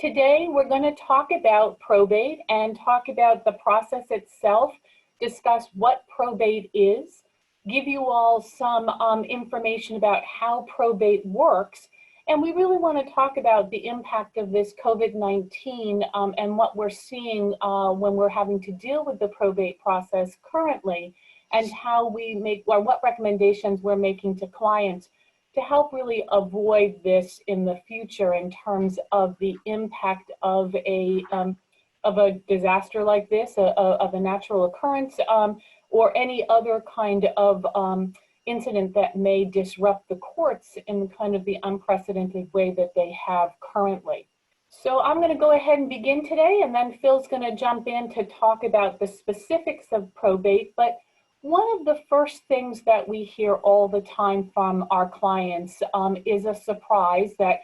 Today, we're going to talk about probate and talk about the process itself, discuss what probate is, give you all some information about how probate works, and we really want to talk about the impact of this COVID-19 and what we're seeing when we're having to deal with the probate process currently, and how we make, or what recommendations we're making to clients to help really avoid this in the future in terms of the impact of a disaster like this, of a natural occurrence, or any other kind of incident that may disrupt the courts in kind of the unprecedented way that they have currently. So I'm going to go ahead and begin today, and then Phil's going to jump in to talk about the specifics of probate. But one of the first things that we hear all the time from our clients is a surprise that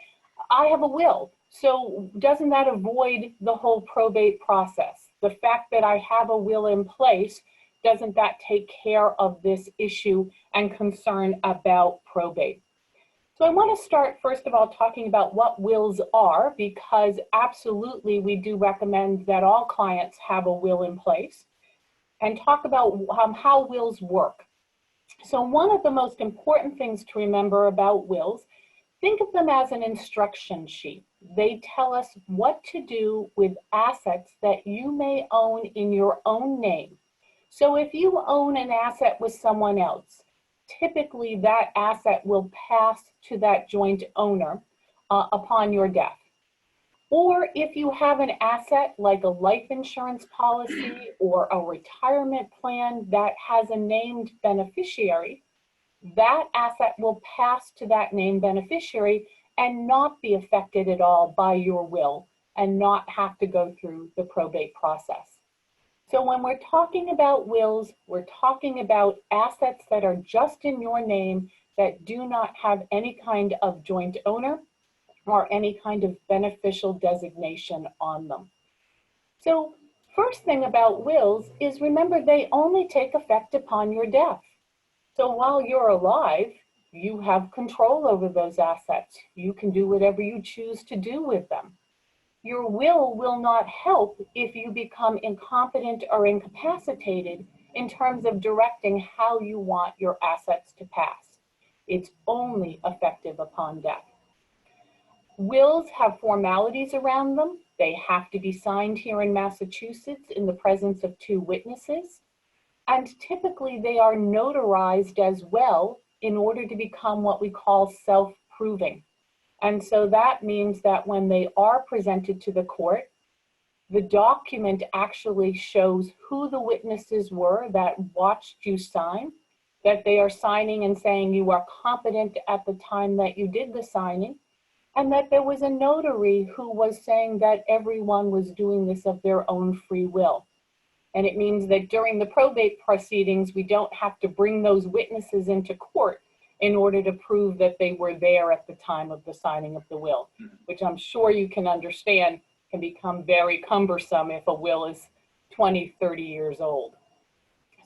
I have a will. So doesn't that avoid the whole probate process? The fact that I have a will in place, doesn't that take care of this issue and concern about probate? So I want to start first of all talking about what wills are, because absolutely we do recommend that all clients have a will in place, and talk about how wills work. So one of the most important things to remember about wills, think of them as an instruction sheet. They tell us what to do with assets that you may own in your own name. So if you own an asset with someone else, typically that asset will pass to that joint owner upon your death. Or if you have an asset like a life insurance policy or a retirement plan that has a named beneficiary, that asset will pass to that named beneficiary and not be affected at all by your will and not have to go through the probate process. So when we're talking about wills, we're talking about assets that are just in your name that do not have any kind of joint owner or any kind of beneficial designation on them. So first thing about wills is, remember, they only take effect upon your death. So while you're alive, you have control over those assets. You can do whatever you choose to do with them. Your will not help if you become incompetent or incapacitated in terms of directing how you want your assets to pass. It's only effective upon death. Wills have formalities around them. They have to be signed here in Massachusetts in the presence of 2 witnesses. And typically they are notarized as well in order to become what we call self-proving. And so that means that when they are presented to the court, the document actually shows who the witnesses were that watched you sign, that they are signing and saying you are competent at the time that you did the signing, and that there was a notary who was saying that everyone was doing this of their own free will. And it means that during the probate proceedings, we don't have to bring those witnesses into court in order to prove that they were there at the time of the signing of the will, which I'm sure you can understand can become very cumbersome if a will is 20, 30 years old.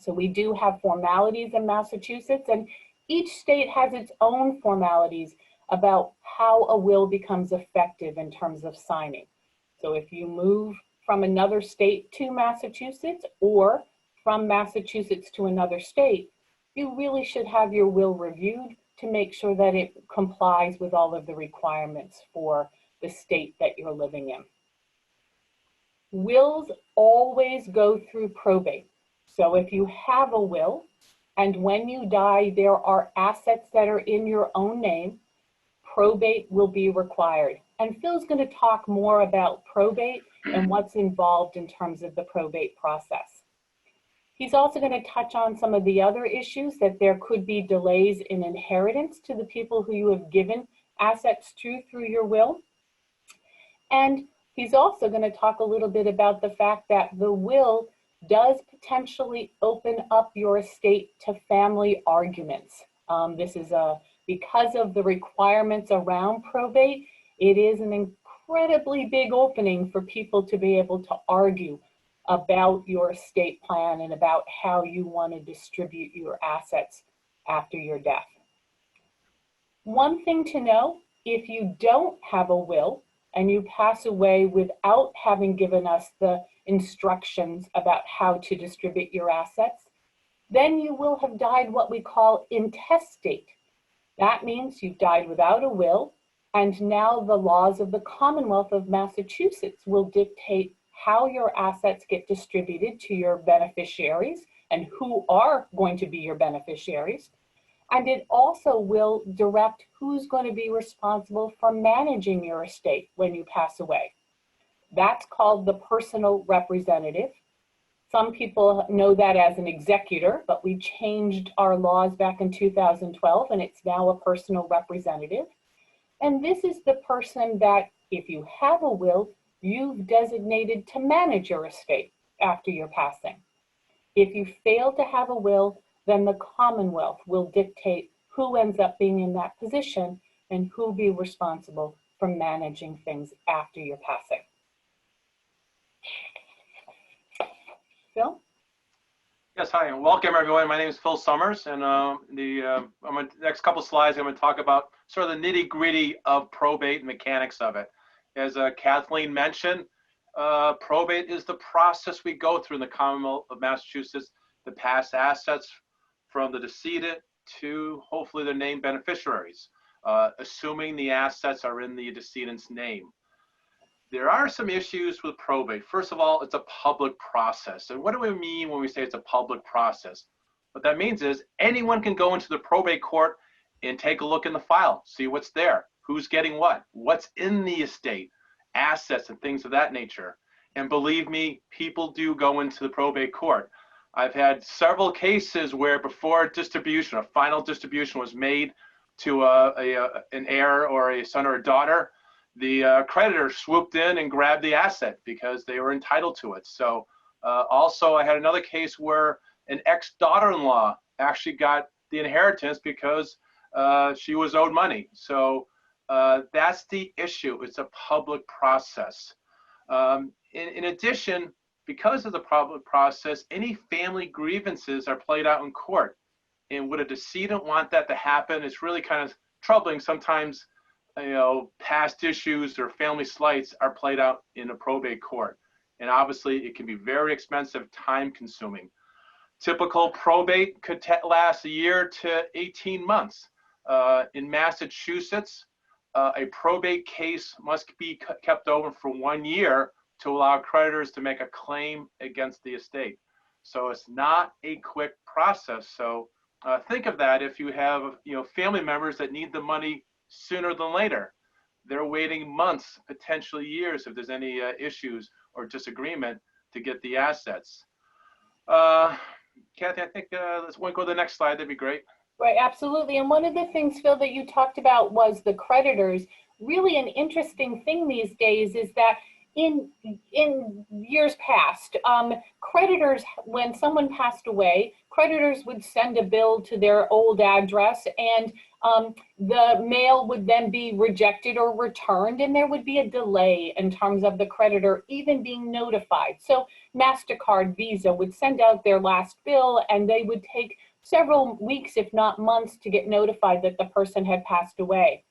So we do have formalities in Massachusetts, and each state has its own formalities about how a will becomes effective in terms of signing. So if you move from another state to Massachusetts, or from Massachusetts to another state, you really should have your will reviewed to make sure that it complies with all of the requirements for the state that you're living in. Wills always go through probate. So if you have a will, and when you die, there are assets that are in your own name, probate will be required. And Phil's going to talk more about probate and what's involved in terms of the probate process. He's also going to touch on some of the other issues, that there could be delays in inheritance to the people who you have given assets to through your will. And he's also going to talk a little bit about the fact that the will does potentially open up your estate to family arguments. This is because of the requirements around probate, it is an incredibly big opening for people to be able to argue about your estate plan and about how you want to distribute your assets after your death. One thing to know, if you don't have a will and you pass away without having given us the instructions about how to distribute your assets, then you will have died what we call intestate. That means you've died without a will, and now the laws of the Commonwealth of Massachusetts will dictate how your assets get distributed to your beneficiaries and who are going to be your beneficiaries. And it also will direct who's going to be responsible for managing your estate when you pass away. That's called the personal representative. Some people know that as an executor, but we changed our laws back in 2012, and it's now a personal representative. And this is the person that, if you have a will, you've designated to manage your estate after your passing. If you fail to have a will, then the Commonwealth will dictate who ends up being in that position and who will be responsible for managing things after your passing. Phil? Yes, hi, and welcome everyone. My name is Phil Summers, and the next couple slides, I'm going to talk about sort of the nitty-gritty of probate and mechanics of it. As Kathleen mentioned, probate is the process we go through in the Commonwealth of Massachusetts to pass assets from the decedent to hopefully their named beneficiaries, assuming the assets are in the decedent's name. There are some issues with probate. First of all, it's a public process. And what do we mean when we say it's a public process? What that means is anyone can go into the probate court and take a look in the file, see what's there, who's getting what, what's in the estate, assets and things of that nature. And believe me, people do go into the probate court. I've had several cases where before distribution, a final distribution was made to an heir or a son or a daughter, the creditor swooped in and grabbed the asset because they were entitled to it. So also I had another case where an ex-daughter-in-law actually got the inheritance because she was owed money. So that's the issue. It's a public process. In addition, because of the public process, any family grievances are played out in court. And would a decedent want that to happen? It's really kind of troubling. Sometimes, you know, past issues or family slights are played out in a probate court. And obviously it can be very expensive, time consuming. Typical probate could last a year to 18 months. In Massachusetts, a probate case must be kept open for 1 year to allow creditors to make a claim against the estate. So it's not a quick process. So think of that if you have, you know, family members that need the money sooner than later. They're waiting months, potentially years, if there's any issues or disagreement to get the assets. Kathy, I think let's go to the next slide. That'd be great. Right, absolutely. And one of the things, Phil, that you talked about was the creditors. Really an interesting thing these days is that in years past, creditors, when someone passed away, creditors would send a bill to their old address, and the mail would then be rejected or returned, and there would be a delay in terms of the creditor even being notified. So MasterCard, Visa would send out their last bill, and they would take several weeks, if not months, to get notified that the person had passed away.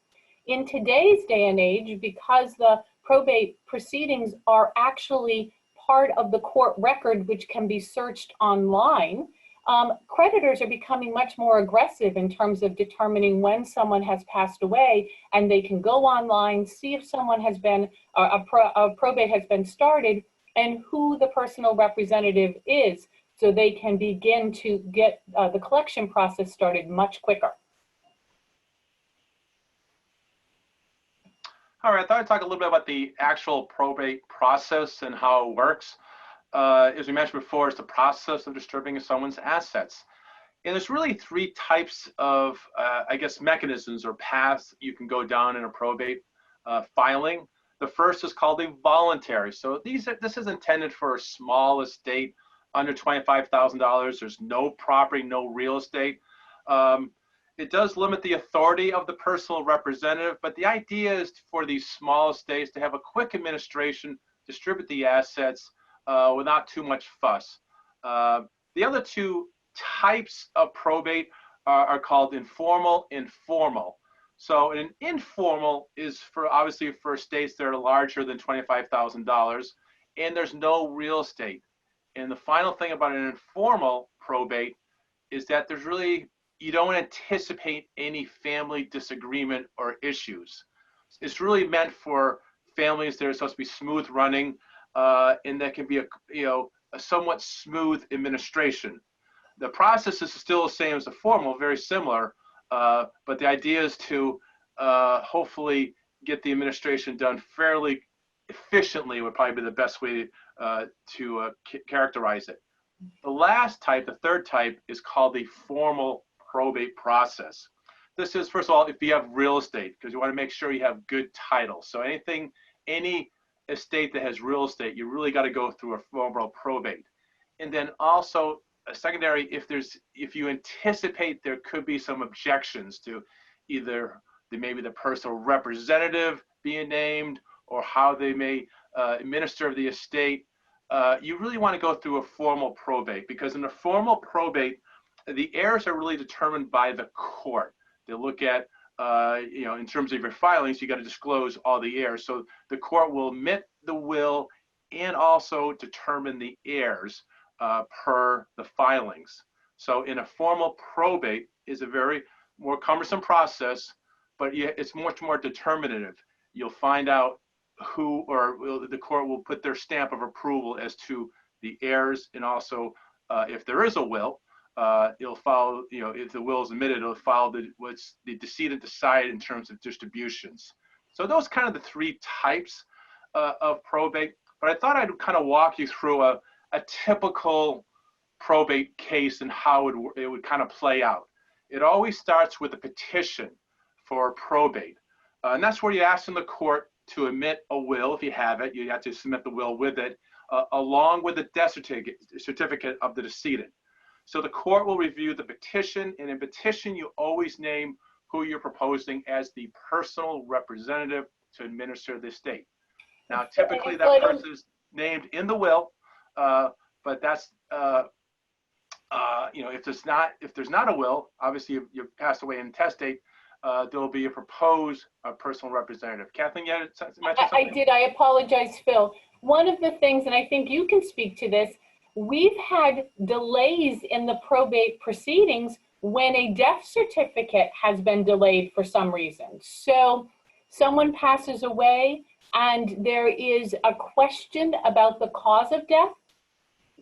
In today's day and age, because the probate proceedings are actually part of the court record, which can be searched online, creditors are becoming much more aggressive in terms of determining when someone has passed away, and they can go online, see if someone has been, a probate has been started, and who the personal representative is, so they can begin to get the collection process started much quicker. All right, I thought I'd talk a little bit about the actual probate process and how it works. As we mentioned before, it's the process of distributing someone's assets. And there's really three types of, I guess, mechanisms or paths you can go down in a probate filing. The first is called a voluntary. So this is intended for a small estate under $25,000. There's no property, no real estate. It does limit the authority of the personal representative, but the idea is for these small estates to have a quick administration, distribute the assets without too much fuss. The other two types of probate are called informal and formal. So an informal is for obviously for estates that are larger than $25,000 and there's no real estate. And the final thing about an informal probate is that there's really, you don't anticipate any family disagreement or issues. It's really meant for families that are supposed to be smooth running, and that can be a somewhat smooth administration. The process is still the same as the formal, very similar, but the idea is to hopefully get the administration done fairly efficiently would probably be the best way to characterize it. The last type, the third type, is called the formal probate process. This is, first of all, if you have real estate, because you want to make sure you have good title. So any estate that has real estate, you really got to go through a formal probate. And then also a secondary, if you anticipate there could be some objections to either maybe the personal representative being named or how they may administer the estate, you really want to go through a formal probate, because in a formal probate, the heirs are really determined by the court. They look at, in terms of your filings, you got to disclose all the heirs. So the court will admit the will and also determine the heirs per the filings. So in a formal probate is a very more cumbersome process, but it's much more determinative. You'll find out who, or the court will put their stamp of approval as to the heirs, and also if there is a will, it'll follow, if the will is admitted, it'll follow what's the decedent decide in terms of distributions. So those kind of the three types of probate. But I thought I'd kind of walk you through a typical probate case and how it would kind of play out. It always starts with a petition for probate. And that's where you ask in the court to admit a will. If you have it, you have to submit the will with it, along with the death certificate of the decedent. So the court will review the petition, and in petition, you always name who you're proposing as the personal representative to administer the estate. Now, typically that person is named in the will, but that's, if there's not a will, obviously you've passed away in intestate, there'll be a proposed personal representative. Kathleen, you had mentioned something? I did. I apologize, Phil. One of the things, and I think you can speak to this, we've had delays in the probate proceedings when a death certificate has been delayed for some reason. So someone passes away and there is a question about the cause of death.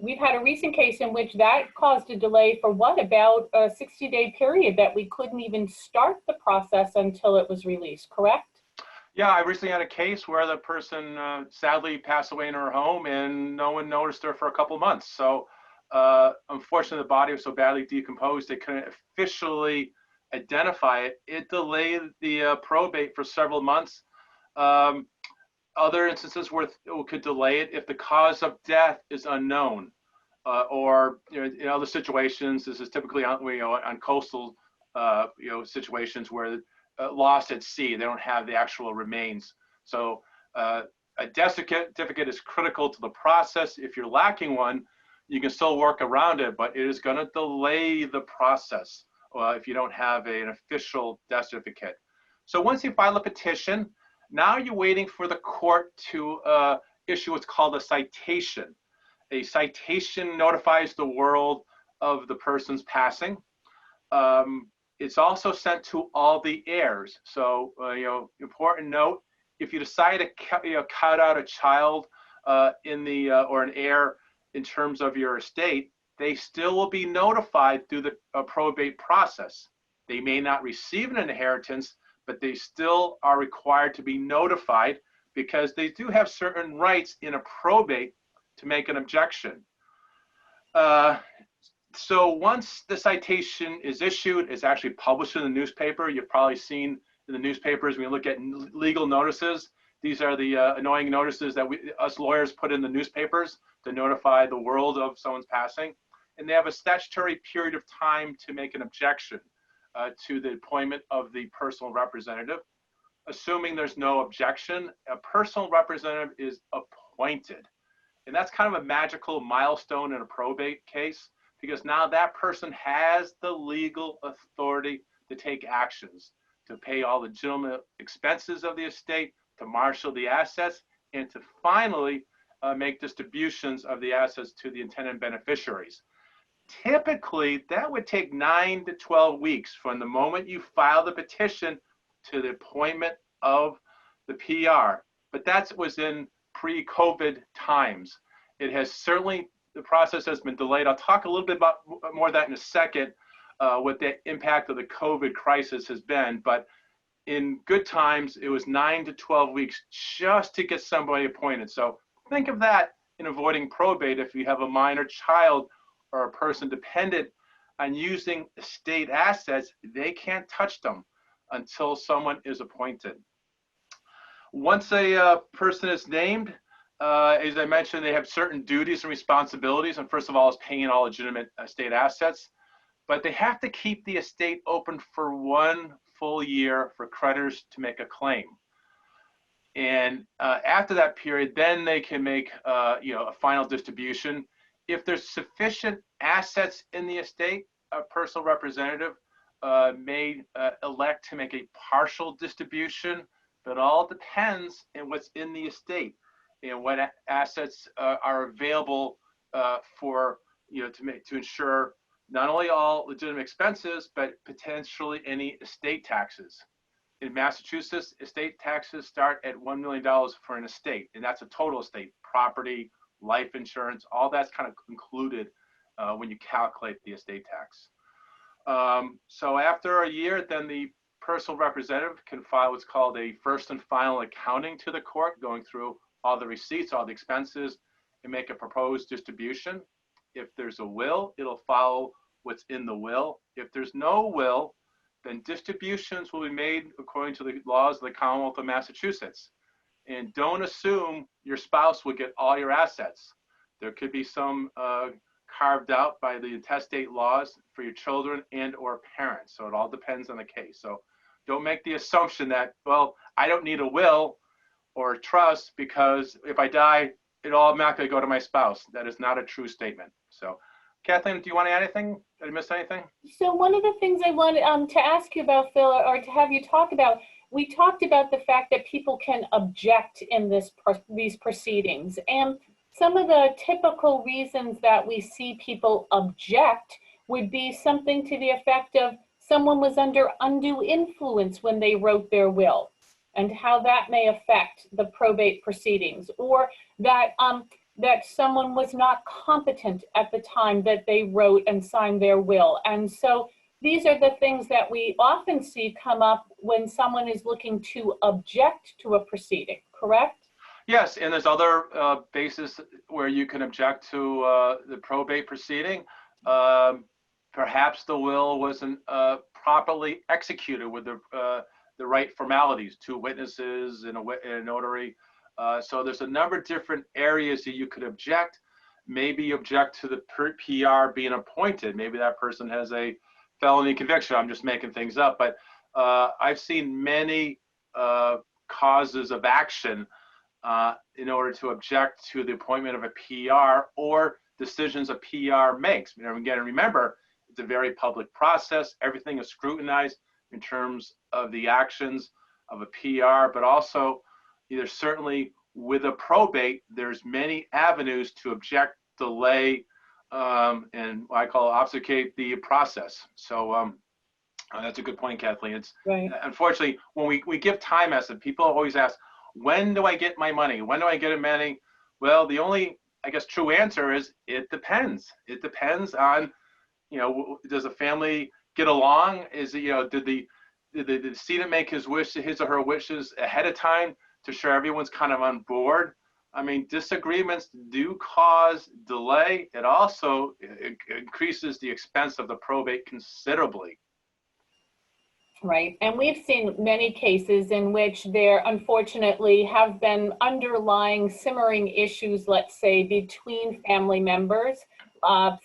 We've had a recent case in which that caused a delay for about a 60-day period that we couldn't even start the process until it was released, correct? Yeah, I recently had a case where the person sadly passed away in her home and no one noticed her for a couple months. So unfortunately, the body was so badly decomposed, they couldn't officially identify it. It delayed the probate for several months. Other instances where it could delay it if the cause of death is unknown, or in other situations, this is typically on coastal situations where lost at sea, they don't have the actual remains. So a death certificate is critical to the process. If you're lacking one, you can still work around it, but it is going to delay the process if you don't have an official death certificate. So once you file a petition, now you're waiting for the court to issue what's called a citation. A citation notifies the world of the person's passing. It's also sent to all the heirs. So, important note, if you decide to cut out a child or an heir in terms of your estate, they still will be notified through the probate process. They may not receive an inheritance, but they still are required to be notified because they do have certain rights in a probate to make an objection. So once the citation is issued, it's actually published in the newspaper. You've probably seen in the newspapers when you look at legal notices. These are the annoying notices that us lawyers put in the newspapers to notify the world of someone's passing. And they have a statutory period of time to make an objection to the appointment of the personal representative. Assuming there's no objection, a personal representative is appointed. And that's kind of a magical milestone in a probate case, because now that person has the legal authority to take actions. to pay all legitimate expenses of the estate, to marshal the assets, and to finally make distributions of the assets to the intended beneficiaries. Typically, that would take 9 to 12 weeks from the moment you file the petition to the appointment of the PR. But that was in pre-COVID times. It has certainly, the process has been delayed. I'll talk a little bit about more of that in a second, what the impact of the COVID crisis has been. But in good times, it was 9 to 12 weeks just to get somebody appointed. So think of that in avoiding probate. If you have a minor child or a person dependent on using estate assets, they can't touch them until someone is appointed. Once a person is named, as I mentioned, they have certain duties and responsibilities. And first of all, is paying all legitimate estate assets. But they have to keep the estate open for 1 full year for creditors to make a claim. And after that period, then they can make a final distribution. If there's sufficient assets in the estate, a personal representative may elect to make a partial distribution, but all depends on what's in the estate and what assets are available for to ensure not only all legitimate expenses, but potentially any estate taxes. In Massachusetts, estate taxes start at $1 million for an estate, and that's a total estate, property, life insurance, all that's kind of included when you calculate the estate tax. So after a year, then the personal representative can file what's called a first and final accounting to the court, going through all the receipts, all the expenses, and make a proposed distribution. If there's a will, it'll follow what's in the will. If there's no will, then distributions will be made according to the laws of the Commonwealth of Massachusetts. And don't assume your spouse will get all your assets. There could be some carved out by the intestate laws for your children and or parents. So it all depends on the case. So don't make the assumption that, well, I don't need a will or a trust because if I die, it all automatically go to my spouse. That is not a true statement. So Kathleen, do you want to add anything? Did I miss anything? So one of the things I wanted to ask you about, Phil, or to have you talk about, we talked about the fact that people can object in these proceedings. And some of the typical reasons that we see people object would be something to the effect of someone was under undue influence when they wrote their will, and how that may affect the probate proceedings, or that that someone was not competent at the time that they wrote and signed their will. And so these are the things that we often see come up when someone is looking to object to a proceeding, correct? Yes, and there's other bases where you can object to the probate proceeding. Perhaps the will wasn't properly executed with the right formalities, 2 witnesses and a notary. So there's a number of different areas that you could object. Maybe you object to the PR being appointed. Maybe that person has a felony conviction. I'm just making things up. But I've seen many causes of action in order to object to the appointment of a PR or decisions a PR makes. Again, remember, it's a very public process. Everything is scrutinized in terms of the actions of a PR, but also certainly with a probate, there's many avenues to object, delay, and what I call obfuscate the process. So that's a good point, Kathleen. It's right. Unfortunately, when we give time estimate, people always ask, when do I get my money? When do I get money? Well, the only, I guess, true answer is it depends. It depends on, does the family get along? Is it, did the decedent make his or her wishes ahead of time to sure everyone's kind of on board? I mean, disagreements do cause delay. It also increases the expense of the probate considerably. Right, and we've seen many cases in which there unfortunately have been underlying simmering issues, let's say, between family members,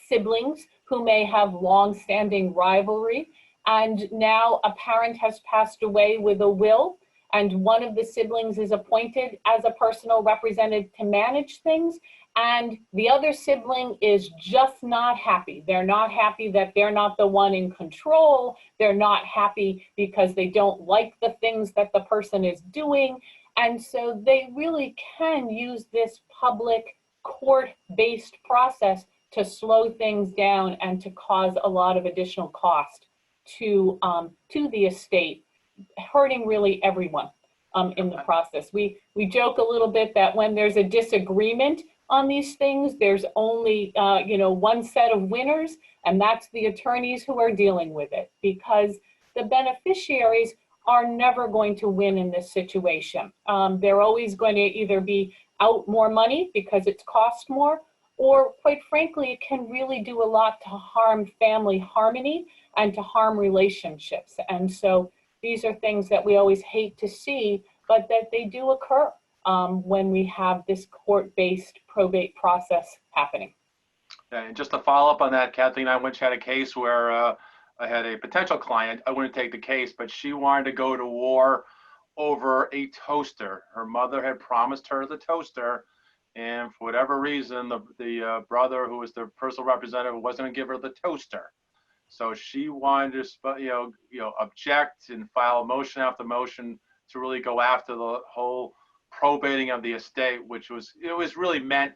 siblings who may have long-standing rivalry, and now a parent has passed away with a will, and one of the siblings is appointed as a personal representative to manage things, and the other sibling is just not happy. They're not happy that they're not the one in control. They're not happy because they don't like the things that the person is doing. And so they really can use this public court-based process to slow things down and to cause a lot of additional cost to the estate, hurting really everyone in the process. We joke a little bit that when there's a disagreement on these things, there's only one set of winners, and that's the attorneys who are dealing with it, because the beneficiaries are never going to win in this situation. They're always going to either be out more money because it's cost more, or quite frankly, it can really do a lot to harm family harmony and to harm relationships. And so these are things that we always hate to see, but that they do occur when we have this court-based probate process happening. And just to follow up on that, Kathleen, I once had a case where I had a potential client. I wouldn't take the case, but she wanted to go to war over a toaster. Her mother had promised her the toaster, and for whatever reason, the brother, who was the personal representative, wasn't going to give her the toaster. So she wanted to, object and file motion after motion to really go after the whole probating of the estate, which was really meant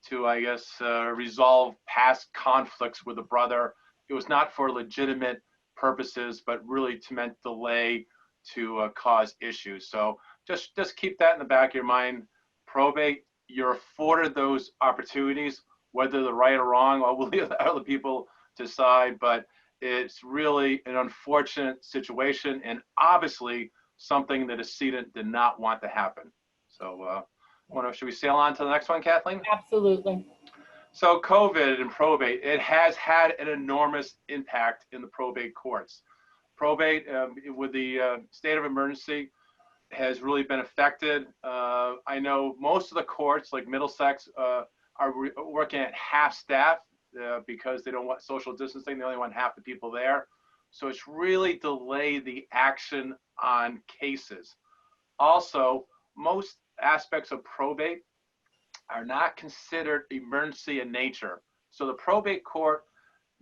to, I guess, resolve past conflicts with the brother. It was not for legitimate purposes, but really to meant delay to cause issues. So just keep that in the back of your mind. Probate, you're afforded those opportunities, whether they're right or wrong, or we'll leave other people decide, but it's really an unfortunate situation, and obviously something that a decedent did not want to happen. So should we sail on to the next one, Kathleen? Absolutely. So COVID and probate, it has had an enormous impact in the probate courts. Probate, with the state of emergency, has really been affected. I know most of the courts, like Middlesex, are working at half staff because they don't want social distancing. They only want half the people there. So it's really delayed the action on cases. Also, most aspects of probate are not considered emergency in nature. So the probate court,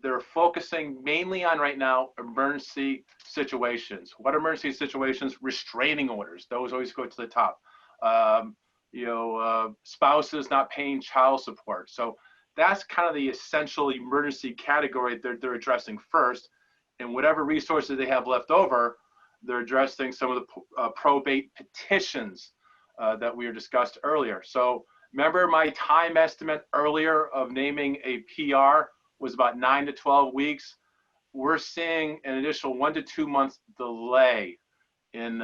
they're focusing mainly on right now emergency situations. What emergency situations? Restraining orders. Those always go to the top. Spouses not paying child support. So that's kind of the essential emergency category they're addressing first. And whatever resources they have left over, they're addressing some of the probate petitions that we discussed earlier. So remember my time estimate earlier of naming a PR was about 9 to 12 weeks. We're seeing an additional 1 to 2 months delay in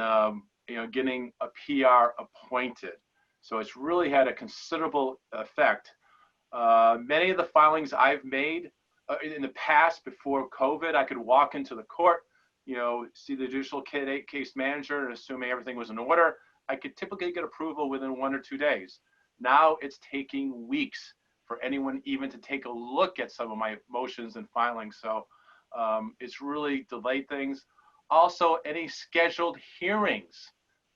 getting a PR appointed. So it's really had a considerable effect. Many of the filings I've made in the past before COVID, I could walk into the court, see the judicial case manager, and assuming everything was in order, I could typically get approval within 1 or 2 days. Now it's taking weeks for anyone even to take a look at some of my motions and filings. So it's really delayed things. Also, any scheduled hearings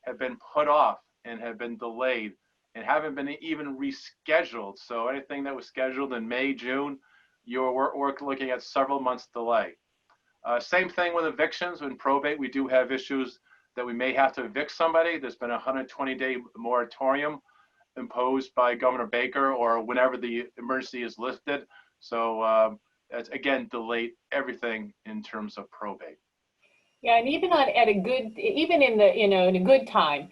have been put off and have been delayed and haven't been even rescheduled. So anything that was scheduled in May, June, we're looking at several months delay. Same thing with evictions. In probate, we do have issues that we may have to evict somebody. There's been a 120-day moratorium imposed by Governor Baker or whenever the emergency is lifted. So that's again delayed everything in terms of probate. Yeah, and even in a good time,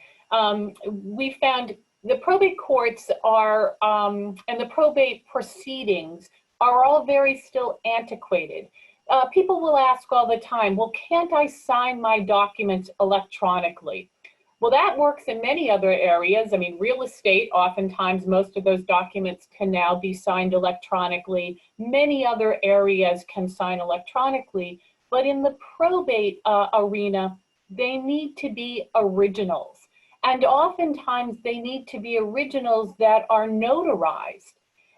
we found the probate courts are and the probate proceedings are all very still antiquated. People will ask all the time, well, can't I sign my documents electronically? Well, that works in many other areas. I mean, real estate, oftentimes most of those documents can now be signed electronically. Many other areas can sign electronically, but in the probate arena, they need to be originals. And oftentimes they need to be originals that are notarized.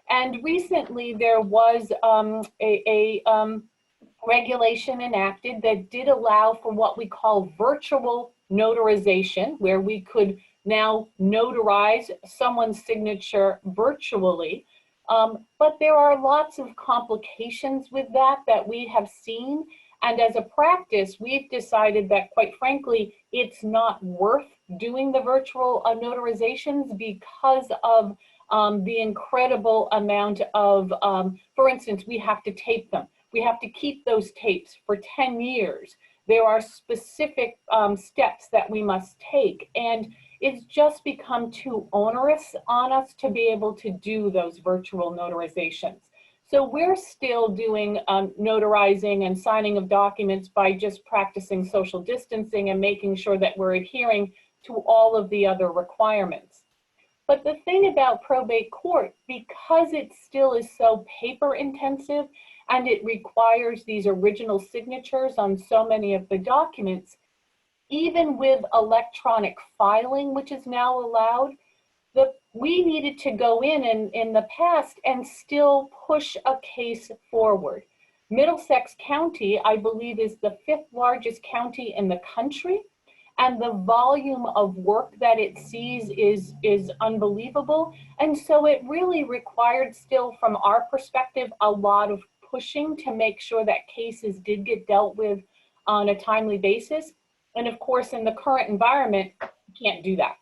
And recently there was a regulation enacted that did allow for what we call virtual notarization, where we could now notarize someone's signature virtually. But there are lots of complications with that we have seen. And as a practice, we've decided that, quite frankly, it's not worth doing the virtual notarizations because of the incredible amount of, for instance, we have to tape them. We have to keep those tapes for 10 years. There are specific steps that we must take. And it's just become too onerous on us to be able to do those virtual notarizations. So we're still doing notarizing and signing of documents by just practicing social distancing and making sure that we're adhering to all of the other requirements. But the thing about probate court, because it still is so paper intensive and it requires these original signatures on so many of the documents, even with electronic filing, which is now allowed, we needed to go in the past and still push a case forward. Middlesex County, I believe, is the 5th largest county in the country, and the volume of work that it sees is unbelievable. And so it really required still, from our perspective, a lot of pushing to make sure that cases did get dealt with on a timely basis. And of course, in the current environment, you can't do that.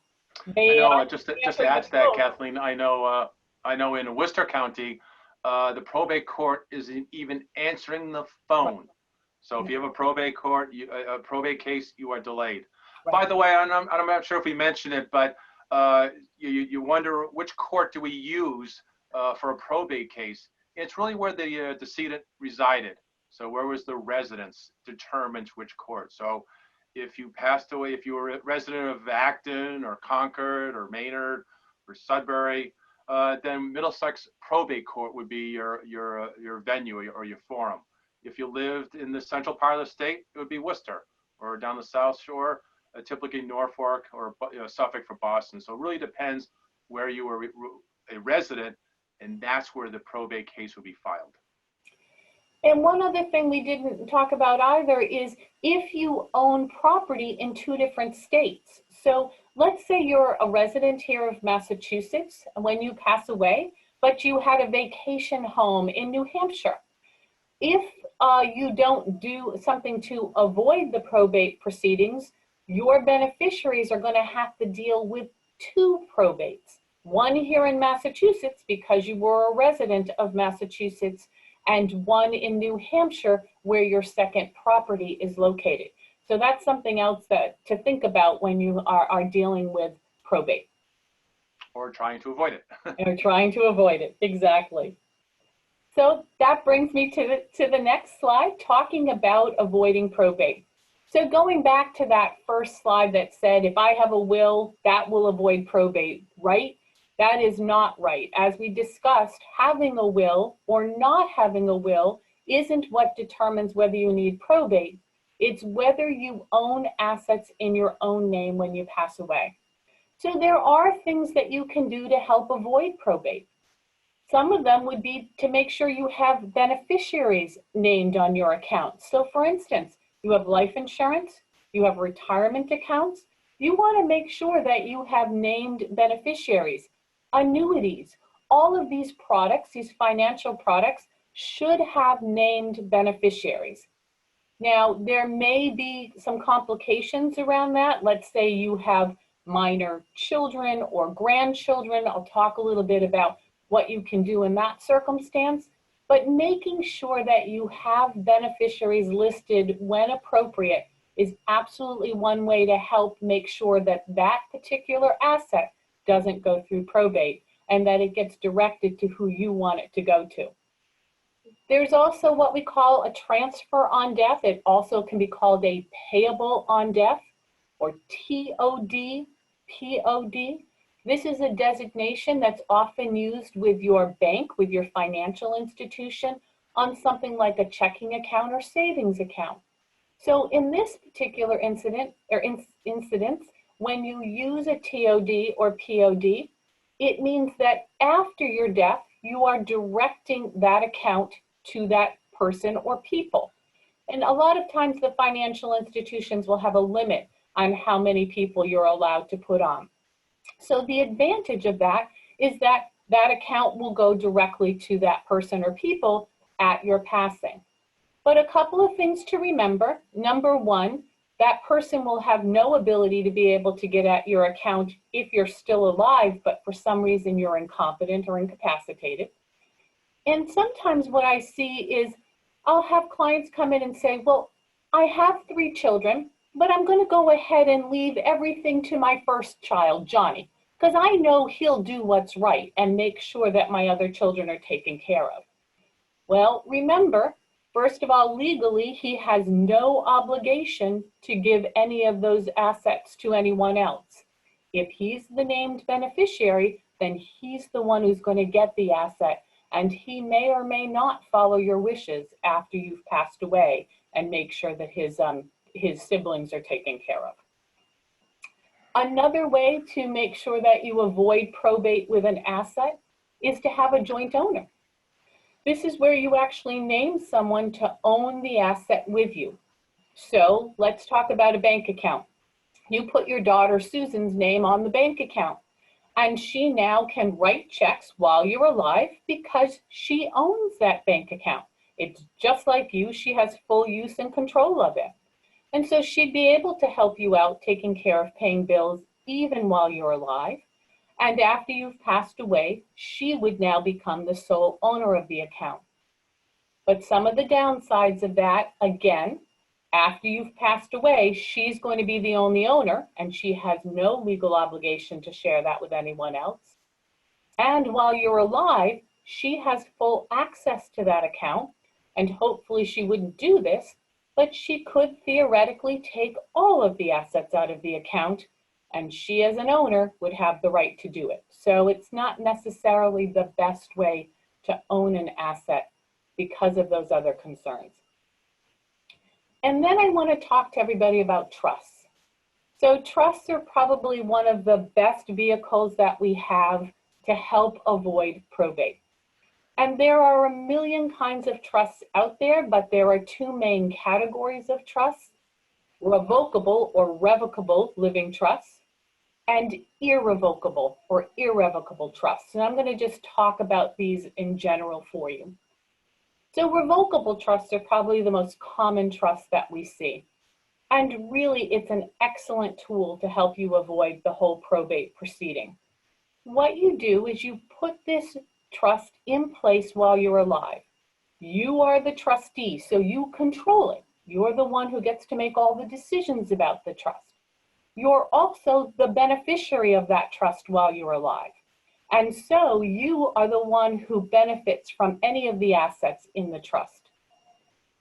I know, just to add to that, Kathleen, I know in Worcester County, the probate court isn't even answering the phone. So if you have a probate court, a probate case, you are delayed. Right. By the way, I'm not sure if we mentioned it, but you wonder which court do we use for a probate case? It's really where the decedent resided. So where was the residence determines which court. So if you passed away, if you were a resident of Acton or Concord or Maynard or Sudbury, then Middlesex Probate Court would be your venue or your forum. If you lived in the central part of the state, it would be Worcester, or down the South Shore, typically Norfolk or Suffolk for Boston. So it really depends where you were a resident, and that's where the probate case would be filed. And one other thing we didn't talk about either is if you own property in 2 different states. So let's say you're a resident here of Massachusetts when you pass away, but you had a vacation home in New Hampshire. If you don't do something to avoid the probate proceedings, your beneficiaries are going to have to deal with 2 probates. One here in Massachusetts because you were a resident of Massachusetts, and one in New Hampshire where your second property is located. So that's something else to think about when you are dealing with probate. Or trying to avoid it. Or trying to avoid it, exactly. So that brings me to the next slide, talking about avoiding probate. So going back to that first slide that said, if I have a will, that will avoid probate, right? That is not right. As we discussed, having a will or not having a will isn't what determines whether you need probate. It's whether you own assets in your own name when you pass away. So there are things that you can do to help avoid probate. Some of them would be to make sure you have beneficiaries named on your account. So for instance, you have life insurance, you have retirement accounts. You want to make sure that you have named beneficiaries. Annuities, all of these products, these financial products, should have named beneficiaries. Now, there may be some complications around that. Let's say you have minor children or grandchildren. I'll talk a little bit about what you can do in that circumstance, but making sure that you have beneficiaries listed when appropriate is absolutely one way to help make sure that that particular asset doesn't go through probate and that it gets directed to who you want it to go to. There's also what we call a transfer on death. It also can be called a payable on death, or TOD, POD. This is a designation that's often used with your bank, with your financial institution, on something like a checking account or savings account. So in this particular incident, or incidents, when you use a TOD or POD, it means that after your death, you are directing that account to that person or people. And a lot of times the financial institutions will have a limit on how many people you're allowed to put on. So the advantage of that is that that account will go directly to that person or people at your passing. But a couple of things to remember. Number one, that person will have no ability to be able to get at your account if you're still alive, but for some reason you're incompetent or incapacitated. And sometimes what I see is I'll have clients come in and say, well, I have 3 children, but I'm going to go ahead and leave everything to my first child, Johnny, because I know he'll do what's right and make sure that my other children are taken care of. Well, remember, first of all, legally, he has no obligation to give any of those assets to anyone else. If he's the named beneficiary, then he's the one who's going to get the asset, and he may or may not follow your wishes after you've passed away and make sure that his siblings are taken care of. Another way to make sure that you avoid probate with an asset is to have a joint owner. This is where you actually name someone to own the asset with you. So let's talk about a bank account. You put your daughter Susan's name on the bank account, and she now can write checks while you're alive because she owns that bank account. It's just like you, she has full use and control of it. And so she'd be able to help you out taking care of paying bills even while you're alive. And after you've passed away, she would now become the sole owner of the account. But some of the downsides of that, again, after you've passed away, she's going to be the only owner, and she has no legal obligation to share that with anyone else. And while you're alive, she has full access to that account, and hopefully she wouldn't do this, but she could theoretically take all of the assets out of the account, and she as an owner would have the right to do it. So it's not necessarily the best way to own an asset because of those other concerns. And then I want to talk to everybody about trusts. So trusts are probably one of the best vehicles that we have to help avoid probate. And there are a million kinds of trusts out there, but there are 2 main categories of trusts: revocable or revocable living trusts, and irrevocable or irrevocable trusts. And I'm going to just talk about these in general for you. So revocable trusts are probably the most common trusts that we see. And really, it's an excellent tool to help you avoid the whole probate proceeding. What you do is you put this trust in place while you're alive. You are the trustee, so you control it. You're the one who gets to make all the decisions about the trust. You're also the beneficiary of that trust while you're alive. And so you are the one who benefits from any of the assets in the trust.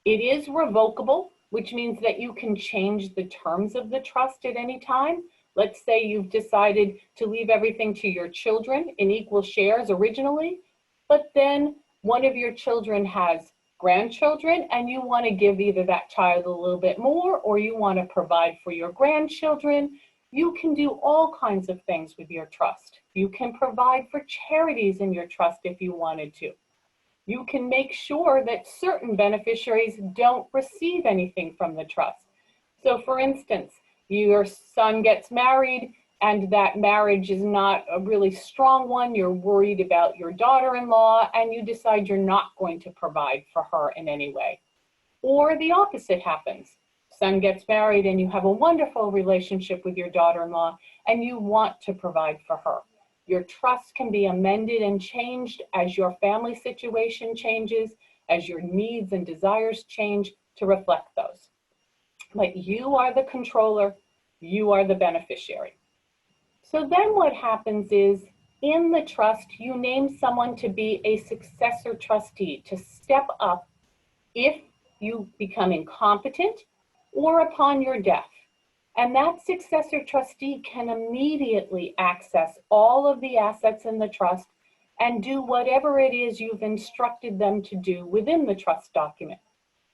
It is revocable, which means that you can change the terms of the trust at any time. Let's say you've decided to leave everything to your children in equal shares originally, but then one of your children has grandchildren and you want to give either that child a little bit more or you want to provide for your grandchildren. You can do all kinds of things with your trust. You can provide for charities in your trust if you wanted to. You can make sure that certain beneficiaries don't receive anything from the trust. So for instance, your son gets married and that marriage is not a really strong one. You're worried about your daughter-in-law and you decide you're not going to provide for her in any way. Or the opposite happens. Son gets married and you have a wonderful relationship with your daughter-in-law and you want to provide for her. Your trust can be amended and changed as your family situation changes, as your needs and desires change to reflect those. But you are the controller, you are the beneficiary. So then what happens is, in the trust, you name someone to be a successor trustee to step up if you become incompetent or upon your death. And that successor trustee can immediately access all of the assets in the trust and do whatever it is you've instructed them to do within the trust document.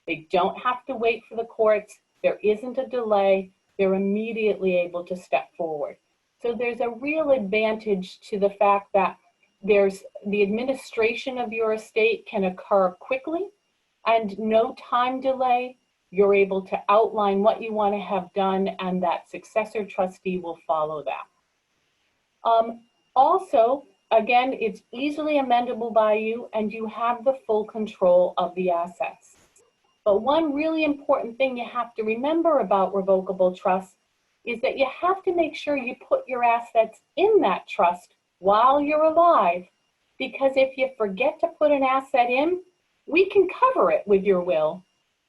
They don't have to wait for the courts. There isn't a delay. They're immediately able to step forward. So there's a real advantage to the fact that the administration of your estate can occur quickly and no time delay. you're able to outline what you want to have done, and that successor trustee will follow that. Also, again, it's easily amendable by you, and you have the full control of the assets. But one really important thing you have to remember about revocable trusts is that you have to make sure you put your assets in that trust while you're alive, because if you forget to put an asset in, we can cover it with your will,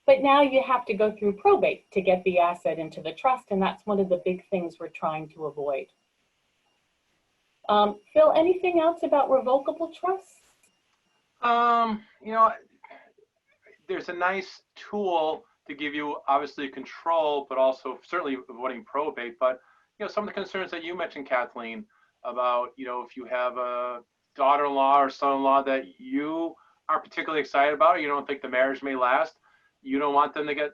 but now you have to go through probate to get the asset into the trust, and that's one of the big things we're trying to avoid. Phil, anything else about revocable trusts? You know, there's a nice tool to give you obviously control, but also certainly avoiding probate. But some of the concerns that you mentioned, Kathleen, about if you have a daughter-in-law or son-in-law that you aren't particularly excited about, or you don't think the marriage may last, you don't want them to get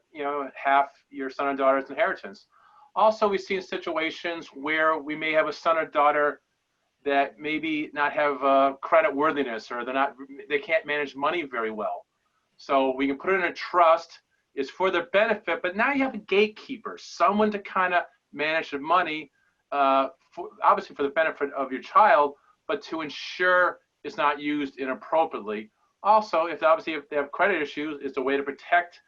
half your son or daughter's inheritance. Also, we've seen situations where we may have a son or daughter that maybe not have credit worthiness, or they can't manage money very well. So we can put it in a trust. It's for their benefit, but now you have a gatekeeper, someone to kind of manage the money, obviously for the benefit of your child, but to ensure it's not used inappropriately. Also, if they have credit issues, it's a way to protect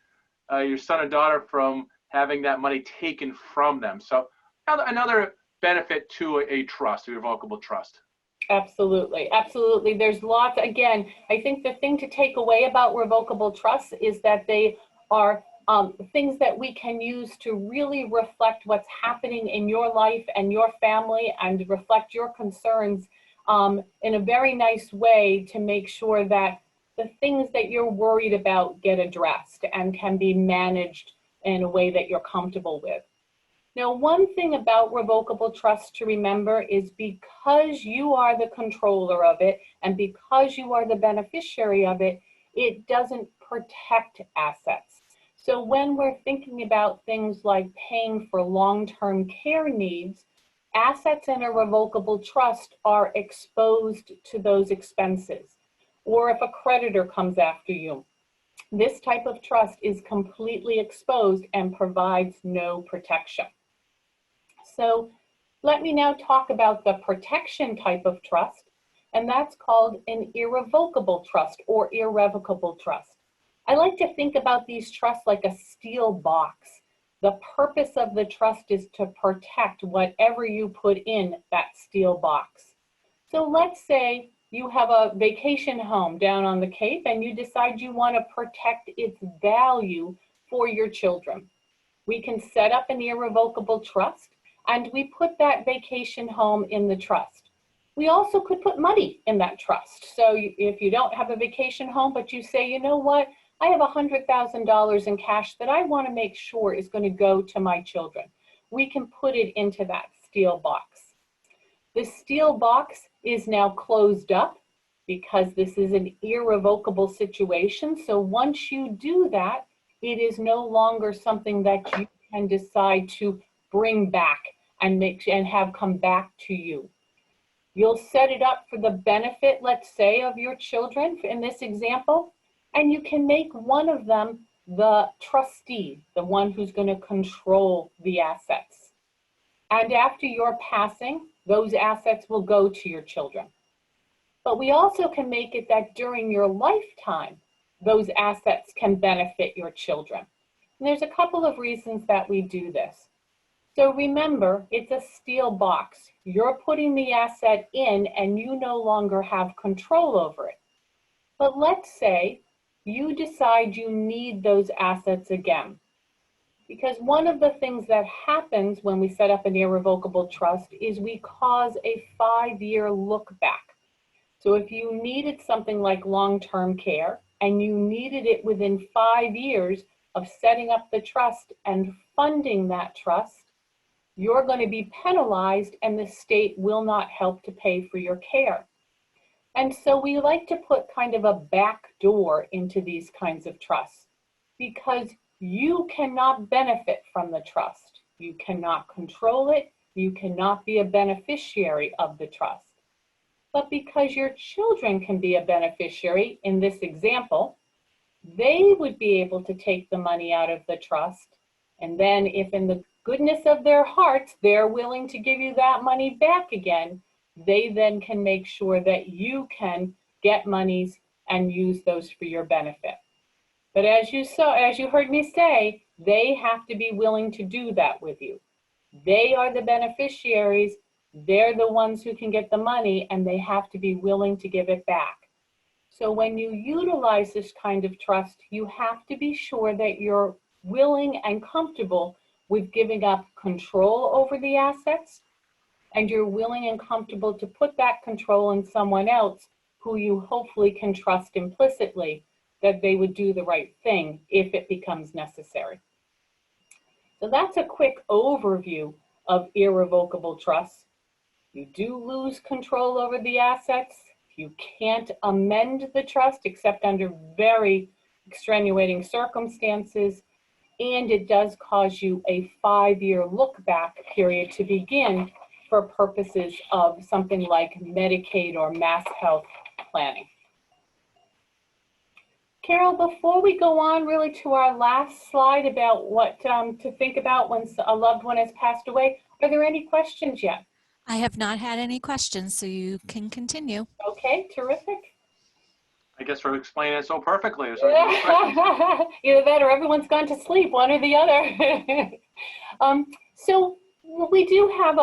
your son or daughter from having that money taken from them. So another benefit to a trust, a revocable trust. Absolutely, absolutely. There's lots. Again, I think the thing to take away about revocable trusts is that they are things that we can use to really reflect what's happening in your life and your family, and reflect your concerns in a very nice way to make sure that the things that you're worried about get addressed and can be managed in a way that you're comfortable with. Now, one thing about revocable trust to remember is, because you are the controller of it and because you are the beneficiary of it, it doesn't protect assets. So when we're thinking about things like paying for long-term care needs, assets in a revocable trust are exposed to those expenses. Or if a creditor comes after you, this type of trust is completely exposed and provides no protection. So let me now talk about the protection type of trust, and that's called an irrevocable trust or irrevocable trust. I like to think about these trusts like a steel box. The purpose of the trust is to protect whatever you put in that steel box. So let's say you have a vacation home down on the Cape and you decide you want to protect its value for your children. We can set up an irrevocable trust, and we put that vacation home in the trust. We also could put money in that trust. So if you don't have a vacation home, but you say, you know what, I have $100,000 in cash that I want to make sure is going to go to my children, we can put it into that steel box. The steel box is now closed up because this is an irrevocable situation. So once you do that, it is no longer something that you can decide to bring back and have come back to you. You'll set it up for the benefit, let's say, of your children in this example, and you can make one of them the trustee, the one who's going to control the assets. And after your passing, those assets will go to your children. But we also can make it that during your lifetime, those assets can benefit your children. And there's a couple of reasons that we do this. So remember, it's a steel box. You're putting the asset in and you no longer have control over it. But let's say you decide you need those assets again. Because one of the things that happens when we set up an irrevocable trust is we cause a 5-year look back. So if you needed something like long-term care and you needed it within 5 years of setting up the trust and funding that trust, you're going to be penalized and the state will not help to pay for your care. And so we like to put kind of a back door into these kinds of trusts, because you cannot benefit from the trust. You cannot control it. You cannot be a beneficiary of the trust. But because your children can be a beneficiary in this example, they would be able to take the money out of the trust. And then if in the goodness of their hearts, they're willing to give you that money back again, they then can make sure that you can get monies and use those for your benefit. But as you heard me say, they have to be willing to do that with you. They are the beneficiaries. They're the ones who can get the money, and they have to be willing to give it back. So when you utilize this kind of trust, you have to be sure that you're willing and comfortable with giving up control over the assets, and you're willing and comfortable to put that control in someone else who you hopefully can trust implicitly that they would do the right thing if it becomes necessary. So that's a quick overview of irrevocable trusts. You do lose control over the assets. You can't amend the trust except under very extenuating circumstances. And it does cause you a 5-year look back period to begin for purposes of something like Medicaid or mass health planning. Carol, before we go on really to our last slide about what to think about when a loved one has passed away, are there any questions yet? I have not had any questions, so you can continue. Okay, terrific. I guess we're explaining it so perfectly. Either that or everyone's gone to sleep, one or the other. So we do have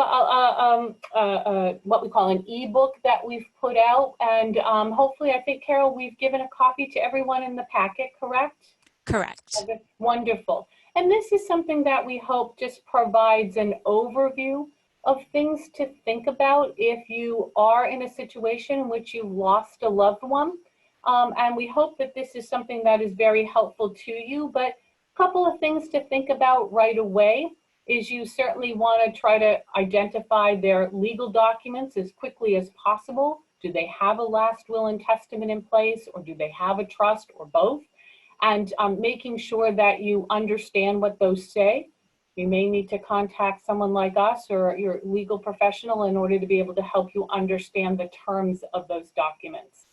what we call an ebook that we've put out, and hopefully, I think, Carol, we've given a copy to everyone in the packet, correct? Correct. Wonderful. And this is something that we hope just provides an overview of things to think about if you are in a situation in which you lost a loved one. And we hope that this is something that is very helpful to you. But a couple of things to think about right away is you certainly want to try to identify their legal documents as quickly as possible. Do they have a last will and testament in place, or do they have a trust, or both? And making sure that you understand what those say. You may need to contact someone like us or your legal professional in order to be able to help you understand the terms of those documents.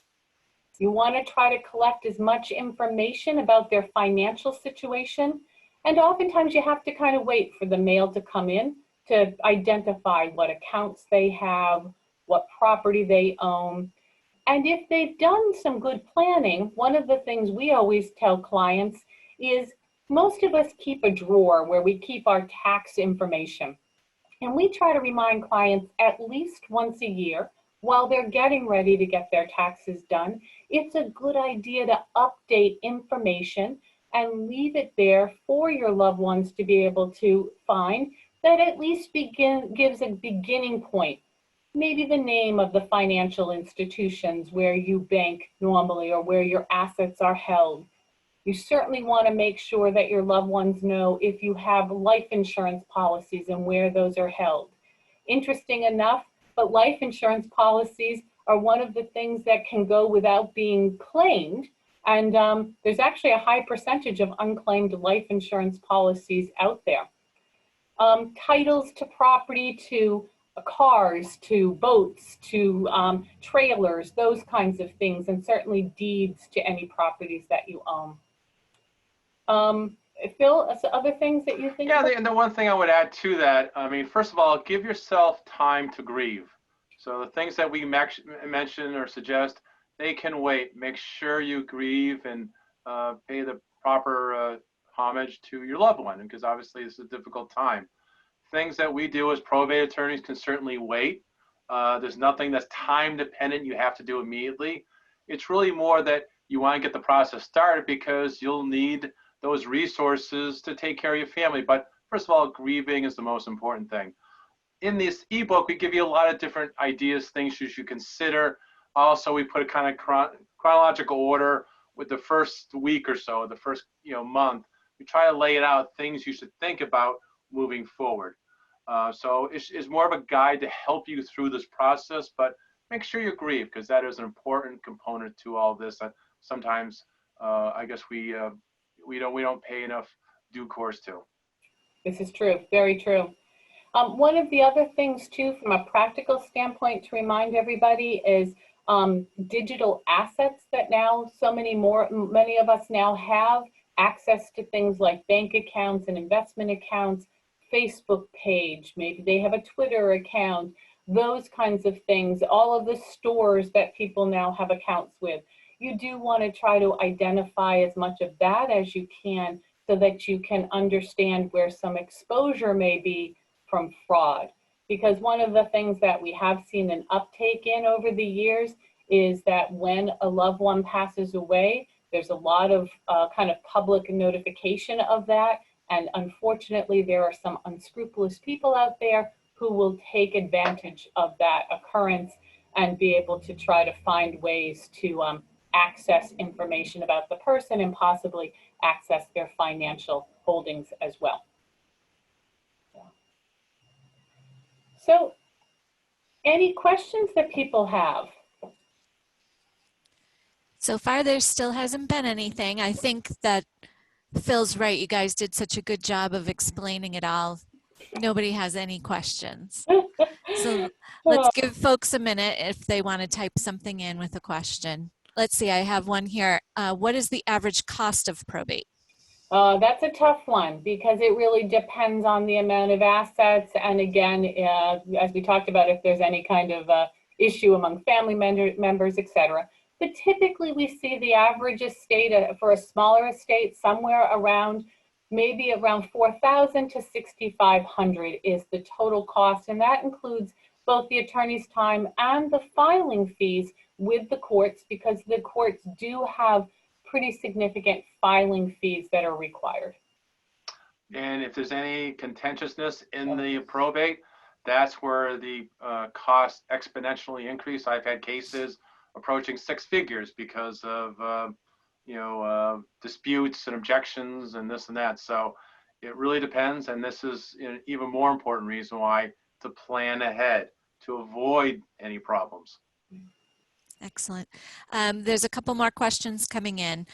You want to try to collect as much information about their financial situation. And oftentimes you have to kind of wait for the mail to come in to identify what accounts they have, what property they own. And if they've done some good planning, one of the things we always tell clients is most of us keep a drawer where we keep our tax information. And we try to remind clients at least once a year while they're getting ready to get their taxes done, it's a good idea to update information and leave it there for your loved ones to be able to find that at least gives a beginning point. Maybe the name of the financial institutions where you bank normally or where your assets are held. You certainly want to make sure that your loved ones know if you have life insurance policies and where those are held. Interesting enough, but life insurance policies are one of the things that can go without being claimed. And there's actually a high percentage of unclaimed life insurance policies out there. Titles to property, to cars, to boats, to trailers, those kinds of things, and certainly deeds to any properties that you own. Phil, other things that you think? Yeah, and the one thing I would add to that, I mean, first of all, give yourself time to grieve. So the things that we mention or suggest, they can wait. Make sure you grieve and pay the proper homage to your loved one, because obviously it's a difficult time. Things that we do as probate attorneys can certainly wait. There's nothing that's time dependent you have to do immediately. It's really more that you want to get the process started because you'll need those resources to take care of your family. But first of all, grieving is the most important thing. In this ebook, we give you a lot of different ideas, things you should consider. Also, we put a kind of chronological order with the first week or so, the first month. We try to lay it out, things you should think about moving forward. So it's more of a guide to help you through this process, but make sure you grieve, because that is an important component to all this. Sometimes I guess we don't pay enough due course to. This is true, very true. One of the other things too, from a practical standpoint, to remind everybody is digital assets that now many of us now have access to things like bank accounts and investment accounts, Facebook page, maybe they have a Twitter account, those kinds of things, all of the stores that people now have accounts with. You do want to try to identify as much of that as you can so that you can understand where some exposure may be from fraud. Because one of the things that we have seen an uptake in over the years is that when a loved one passes away, there's a lot of kind of public notification of that. And unfortunately, there are some unscrupulous people out there who will take advantage of that occurrence and be able to try to find ways to access information about the person and possibly access their financial holdings as well. So, any questions that people have? So far, there still hasn't been anything. I think that Phil's right. You guys did such a good job of explaining it all. Nobody has any questions. So let's give folks a minute if they want to type something in with a question. Let's see, I have one here. What is the average cost of probate? That's a tough one because it really depends on the amount of assets. And again, as we talked about, if there's any kind of issue among family members, etc. But typically we see the average estate for a smaller estate somewhere around maybe around $4,000 to $6,500 is the total cost. And that includes both the attorney's time and the filing fees with the courts, because the courts do have pretty significant filing fees that are required. And if there's any contentiousness in the probate, that's where the costs exponentially increase. I've had cases approaching 6 figures because of disputes and objections and this and that. So it really depends, and this is an even more important reason why to plan ahead to avoid any problems. Excellent. There's a couple more questions coming in.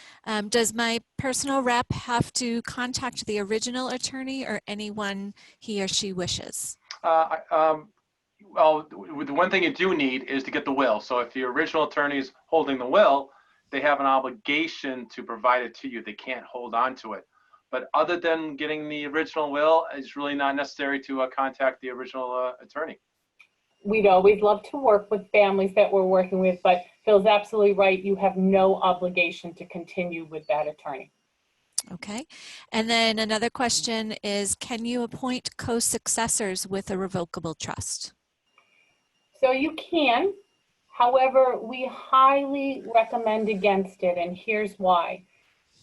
Does my personal rep have to contact the original attorney or anyone he or she wishes? Well, the one thing you do need is to get the will. So if the original attorney is holding the will, they have an obligation to provide it to you. They can't hold on to it. But other than getting the original will, it's really not necessary to contact the original attorney. We'd always love to work with families that we're working with, but Phil's absolutely right. You have no obligation to continue with that attorney. Okay. And then another question is, can you appoint co-successors with a revocable trust? So you can. However, we highly recommend against it, and here's why.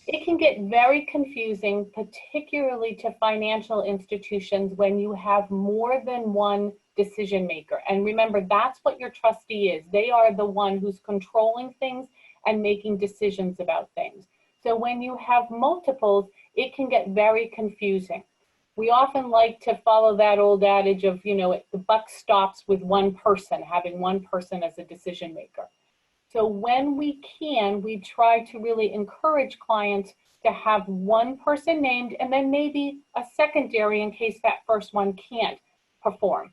It can get very confusing, particularly to financial institutions, when you have more than one decision maker. And remember, that's what your trustee is. They are the one who's controlling things and making decisions about things. So when you have multiples, it can get very confusing. We often like to follow that old adage of, the buck stops with one person, having one person as a decision maker. So when we can, we try to really encourage clients to have one person named and then maybe a secondary in case that first one can't perform.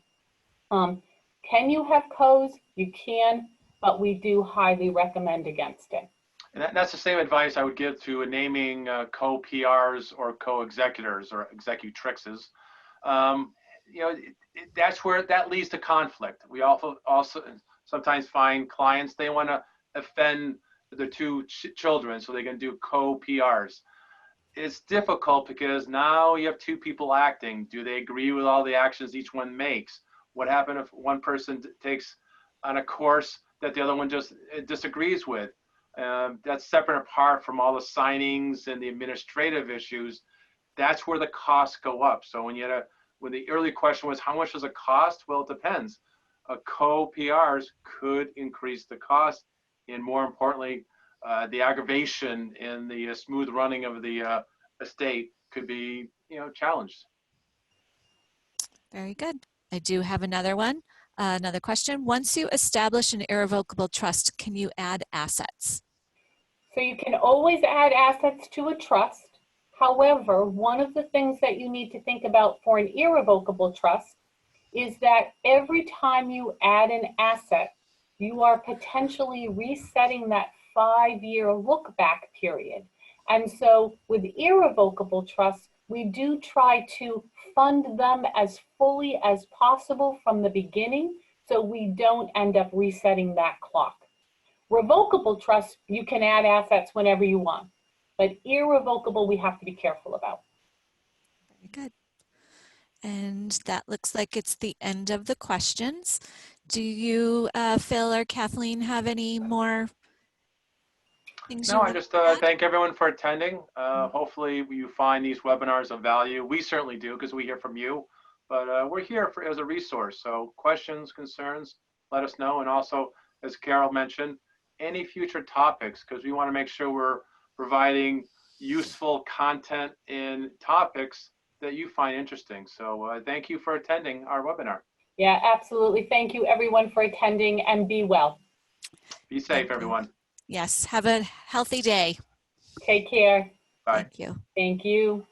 Can you have co's? You can, but we do highly recommend against it. And that's the same advice I would give to naming co-PRs or co-executors or executrixes. That's where that leads to conflict. We also sometimes find clients, they want to offend their 2 children so they can do co-PRs. It's difficult because now you have 2 people acting. Do they agree with all the actions each one makes? What happens if one person takes on a course that the other one just disagrees with? That's separate and apart from all the signings and the administrative issues. That's where the costs go up. So when the early question was, how much does it cost? Well, it depends. Co-PRs could increase the cost, and more importantly, the aggravation and the smooth running of the estate could be, challenged. Very good. I do have another one. Another question. Once you establish an irrevocable trust, can you add assets? So you can always add assets to a trust. However, one of the things that you need to think about for an irrevocable trust is that every time you add an asset, you are potentially resetting that 5-year look back period. And so with irrevocable trusts, we do try to fund them as fully as possible from the beginning, so we don't end up resetting that clock. Revocable trusts, you can add assets whenever you want, but irrevocable, we have to be careful about. Very good. And that looks like it's the end of the questions. Do you, Phil or Kathleen, have any more things you No, I want just to add? thank everyone for attending. Hopefully you find these webinars of value. We certainly do, because we hear from you, but we're here as a resource. So questions, concerns, let us know. And also, as Carol mentioned, any future topics, because we want to make sure we're providing useful content in topics that you find interesting. So thank you for attending our webinar. Yeah, absolutely. Thank you everyone for attending, and be well. Be safe, Thank you. everyone. Yes, have a healthy day. Take care. Bye. Thank you. Thank you.